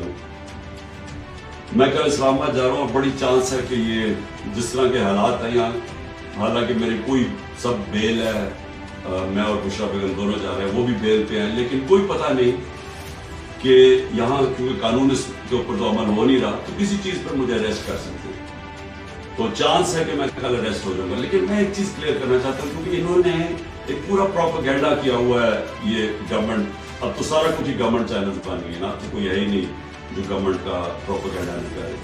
دوں. میں کل اسلام آباد جا رہا ہوں اور بڑی چانس ہے کہ یہ جس طرح کے حالات ہیں یہاں, حالانکہ میری کوئی سب بیل ہے, میں اور بشرا بیگم دونوں جا رہے ہیں, وہ بھی بیل پہ ہیں, لیکن کوئی پتہ نہیں کہ یہاں کیونکہ قانون اس کے اوپر تو عمل ہو نہیں رہا تو کسی چیز پر مجھے اریسٹ کر سکتے ہیں. تو چانس ہے کہ میں کل اریسٹ ہو جاؤں گا. لیکن میں ایک چیز کلیئر کرنا چاہتا ہوں کیونکہ انہوں نے ایک پورا پروپیگنڈا کیا ہوا ہے یہ گورنمنٹ. اب تو سارا کچھ ہی گورنمنٹ چینل بن گئی نا, تو کوئی ہے ہی نہیں جو گورنمنٹ کا پروپیگنڈا نہیں کرے.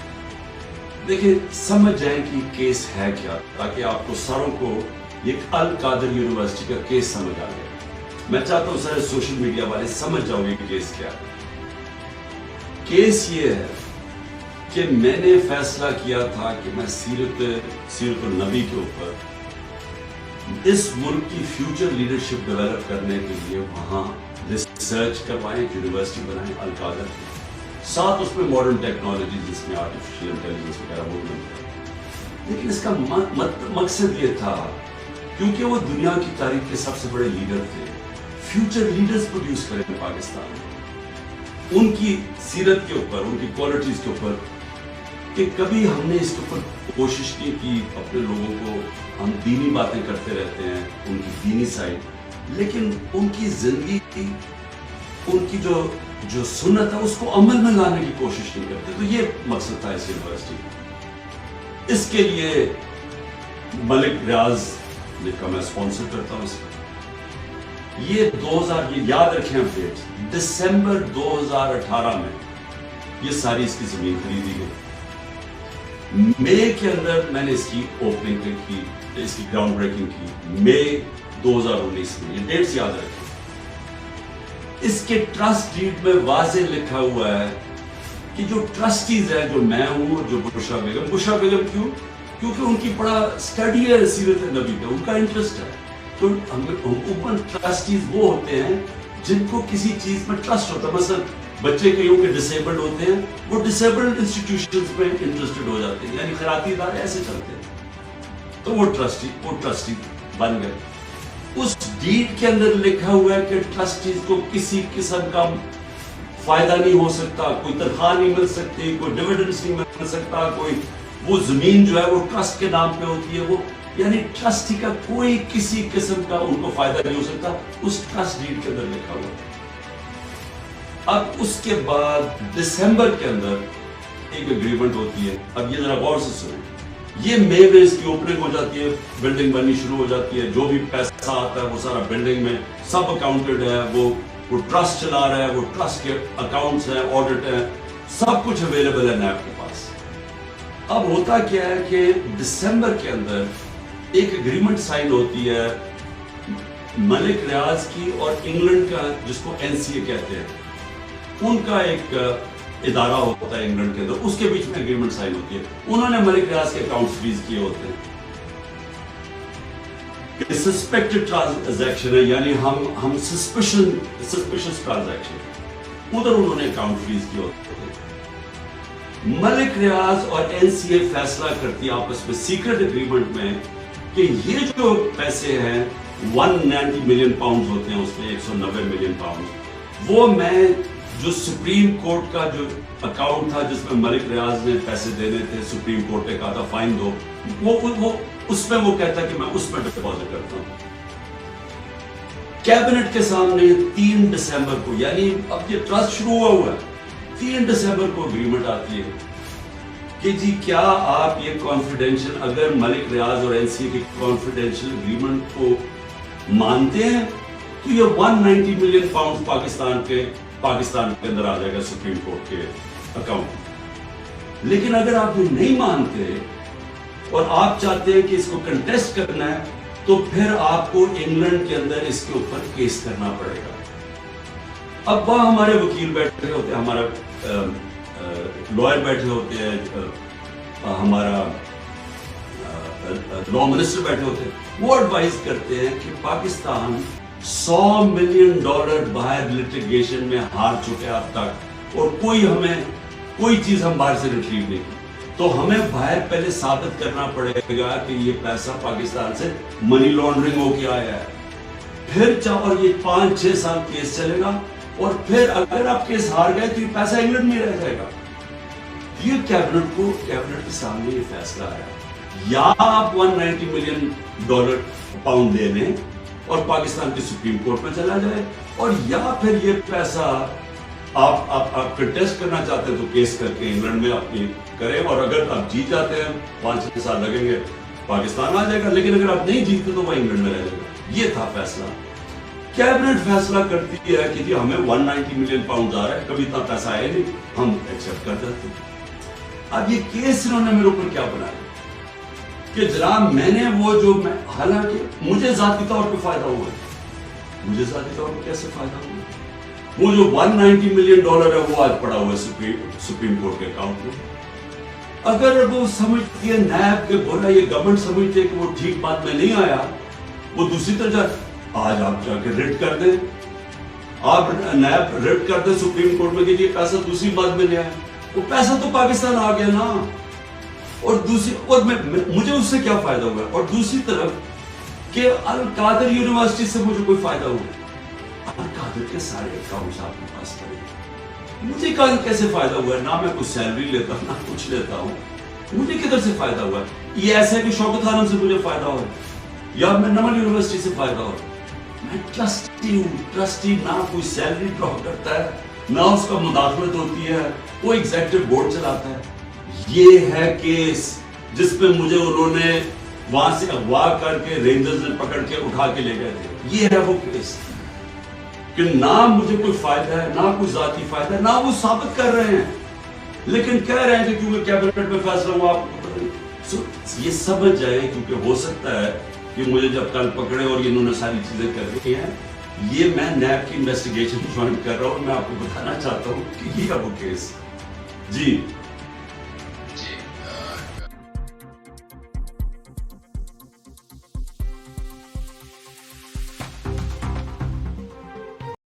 دیکھیں سمجھ جائیں کہ کیس ہے کیا, تاکہ آپ کو ساروں کو ایک القادر یونیورسٹی کا کیس سمجھ آ جائے. میں چاہتا ہوں سارے سوشل میڈیا والے سمجھ جاؤ گے کہ کیس کیا ہے. کیس یہ ہے کہ میں نے فیصلہ کیا تھا کہ میں سیرت النبی کے اوپر اس ملک کی فیوچر لیڈرشپ ڈیولپ کرنے کے لیے وہاں ریسرچ کروائیں, یونیورسٹی بنائیں القادر کی, ساتھ اس میں ماڈرن ٹیکنالوجی جس میں آرٹیفیشیل انٹیلیجنس وغیرہ وہ بھی. لیکن اس کا مقصد یہ تھا کیونکہ وہ دنیا کی تاریخ کے سب سے بڑے لیڈر تھے, فیوچر لیڈرز پروڈیوس کریں پاکستان میں, ان کی سیرت کے اوپر, ان کی کوالٹیز کے اوپر, کہ کبھی ہم نے اس کے اوپر کوشش کی کہ اپنے لوگوں کو, ہم دینی باتیں کرتے رہتے ہیں, ان کی دینی سائڈ, لیکن ان کی زندگی کی, ان کی جو سنت ہے اس کو عمل میں لانے کی کوشش نہیں کرتے. تو یہ مقصد تھا اس یونیورسٹی. اس کے لیے ملک ریاض نے کہا میں اسپانسر کرتا ہوں اس کو. یہ 2000 یہ یاد رکھیں اپڈیٹ, دسمبر 2018 میں یہ ساری اس کی زمین خریدی گئی. مئی کے اندر میں نے اس کی اوپننگ کی, اس کی گراؤنڈ بریکنگ کی, مئی 2019 میں. یہ ڈیٹس یاد رکھیں. اس کے ٹرسٹ ڈیڈ میں واضح لکھا ہوا ہے کہ جو ٹرسٹیز ہیں, جو میں ہوں اور جو بشرا بیگم کیوں, کیونکہ ان کی بڑا اسٹڈی ہے سیرت نبی پہ, ان کا انٹرسٹ ہے. تو حکومت ٹرسٹیز وہ ہوتے ہیں جن کو کسی چیز میں ٹرسٹ ہوتا ہے. مثلا بچے کئیوں کے ڈسیبلڈ ہوتے ہیں, وہ ڈسیبلڈ انسٹیٹیوشنز پہ انٹرسٹڈ ہو جاتے ہیں, یعنی خیراتی ادارے ایسے چلتے ہیں. تو وہ ٹرسٹی بن گئے. اس ڈیڈ کے اندر لکھا ہوا ہے کہ ٹرسٹیز کو کسی قسم کا فائدہ نہیں ہو سکتا, کوئی تنخواہ نہیں مل سکتی, کوئی ڈیویڈنڈز نہیں مل سکتا, کوئی وہ زمین جو ہے وہ ٹرسٹ کے نام پہ ہوتی ہے, وہ یعنی ٹرسٹی کا کوئی کسی قسم کا ان کو فائدہ نہیں ہو سکتا. اس ٹرسٹ ڈیڈ کے اندر لکھا ہوا ہے. اب اس کے بعد دسمبر کے اندر ایک اگریمنٹ ہوتی ہے. اب یہ ذرا غور سے سنیں. یہ مئی میں اس کی اوپننگ ہو جاتی ہے, بلڈنگ بننی شروع ہو جاتی ہے, جو بھی پیسہ آتا ہے وہ سارا بلڈنگ میں سب اکاؤنٹڈ ہے, وہ ٹرسٹ چلا رہا ہے, وہ ٹرسٹ کے اکاؤنٹس ہیں, آڈٹ ہیں, سب کچھ اویلیبل ہے نیب کے پاس. اب ہوتا کیا ہے کہ دسمبر کے اندر ایک اگریمنٹ سائن ہوتی ہے ملک ریاض کی اور انگلینڈ کا, جس کو NCA کہتے ہیں, ان کا ایک ادارہ ہوتا ہے انگلینڈ کے اندر, اس کے بیچ میں اگریمنٹ سائن ہوتی ہے. انہوں نے ملک ریاض کے اکاؤنٹس فریز کیے ہوتے ہیں کہ سسپیکٹڈ ٹرانزیکشن ہے, یعنی ہم سسپیشس ٹرانزیکشن, ادھر انہوں نے اکاؤنٹ فریز کیے ہوتے ہیں. ملک ریاض اور NCA فیصلہ کرتی ہے آپس میں سیکرٹ اگریمنٹ میں کہ یہ جو پیسے ہیں 190 ملین پاؤنڈز ہوتے ہیں, اس میں 190 ملین پاؤنڈ, وہ میں جو سپریم کورٹ کا جو اکاؤنٹ تھا جس میں ملک ریاض نے پیسے دینے تھے, سپریم کورٹ نے کہا تھا فائن دو, وہ اس میں وہ کہتا ہے کہ میں اس میں ڈپازٹ کرتا ہوں. کیبنٹ کے سامنے 3 دسمبر کو, یعنی اب یہ ٹرسٹ شروع ہوا ہے, 3 دسمبر کو اگریمنٹ آتی ہے کہ جی کیا آپ یہ کانفیڈینشیل, اگر ملک ریاض اور NCA کی کانفیڈینشیل اگریمنٹ کو مانتے ہیں تو یہ 190 ملین پاؤنڈ پاکستان کے اندر آ جائے گا سپریم کورٹ کے اکاؤنٹ. لیکن اگر آپ یہ نہیں مانتے اور آپ چاہتے ہیں کہ اس کو کنٹیسٹ کرنا ہے تو پھر آپ کو انگلینڈ کے اندر اس کے اوپر کیس کرنا پڑے گا. اب وہاں ہمارے وکیل بیٹھے ہوتے ہیں, ہمارا لائر بیٹھے ہوتے ہیں, ہمارا لا منسٹر بیٹھے ہوتے ہیں, وہ ایڈوائز کرتے ہیں کہ پاکستان $100 ملین باہر لٹیگیشن میں ہار چکے اب تک, اور کوئی چیز ہم باہر سے ریٹریو نہیں کی, تو ہمیں باہر پہلے ثابت کرنا پڑے گا کہ یہ پیسہ پاکستان سے منی لانڈرنگ ہو کے آیا ہے. پھر اور یہ 5-6 سال کیس چلے گا, اور پھر اگر آپ کیس ہار گئے تو یہ پیسہ انگلینڈ میں رہ جائے گا. یہ کیبنٹ کے سامنے یہ فیصلہ آیا, یا آپ $190 ملین پاؤنڈ دے لیں اور پاکستان کی سپریم کورٹ میں چلا جائے, اور یا پھر یہ پیسہ آپ کنٹیسٹ کرنا چاہتے ہیں تو کیس کر کے انگلینڈ میں اپنی کریں, اور اگر آپ جیت جاتے ہیں 5-6 سال لگیں گے پاکستان آ جائے گا, لیکن اگر آپ نہیں جیتتے تو وہ انگلینڈ میں رہ جائے گا. یہ تھا فیصلہ. کیبنٹ فیصلہ کرتی ہے کہ جی ہمیں $190 ملین آ رہا ہے, کبھی اتنا پیسہ آیا نہیں, ہم ایکسپٹ کر جاتے ہیں. اب یہ کیس انہوں نے میرے اوپر کیا بنایا کہ جناب میں نے وہ جو حالانکہ مجھے ذاتی طور پہ فائدہ ہوا ہے, مجھے ذاتی طور پہ کیسے فائدہ ہوا, وہ جو $190 ملین ہے وہ آج پڑا ہوا ہے سپریم کورٹ کے اکاؤنٹ میں. اگر وہ سمجھتی ہے نیب کے برا, یہ گورنمنٹ سمجھتے ہے کہ وہ ٹھیک بات میں نہیں آیا, وہ دوسری طرف آج آپ جا کے ریٹ کر دیں, آپ نیب ریٹ کر دیں سپریم کورٹ میں کہ یہ پیسہ دوسری بات میں لے آیا, وہ پیسہ تو پاکستان آ گیا نا. اور مجھے اس سے کیا فائدہ ہوا, اور دوسری طرف کہ القادر یونیورسٹی سے مجھے کوئی فائدہ ہوا, القادر کے سارے اکاؤنٹس آپ کے پاس پڑے, مجھے کیسے فائدہ ہوا ہے, نہ میں کچھ سیلری لیتا ہوں نہ کچھ لیتا ہوں, مجھے کدھر سے فائدہ ہوا ہے. یہ ایسا ہے کہ شوکت خانم سے مجھے فائدہ ہوا ہے یا میں نمل یونیورسٹی سے فائدہ ہوا ہے. میں ٹرسٹی ہوں, ٹرسٹی نہ کوئی سیلری ڈرا کرتا ہے نہ اس کا مداخلت ہوتی ہے, وہ ایگزیکٹو بورڈ چلاتا ہے. یہ ہے کیس جس پہ مجھے انہوں نے وہاں سے اغوا کر کے رینجرز نے پکڑ کے اٹھا کے لے گئے تھے. یہ ہے وہ کیس کہ نہ مجھے کوئی فائدہ ہے نہ کوئی ذاتی فائدہ ہے, نہ وہ ثابت کر رہے ہیں لیکن کہہ رہے ہیں کہ کیونکہ کیبنٹ میں فیصلہ ہوا آپ کو یہ سمجھ جائے, کیونکہ ہو سکتا ہے کہ مجھے جب کل پکڑے اور انہوں نے ساری چیزیں کر رہی ہیں, یہ میں نیب کی انویسٹیگیشن جوائن کر رہا ہوں, میں آپ کو بتانا چاہتا ہوں کہ یہ ہے وہ کیس. جی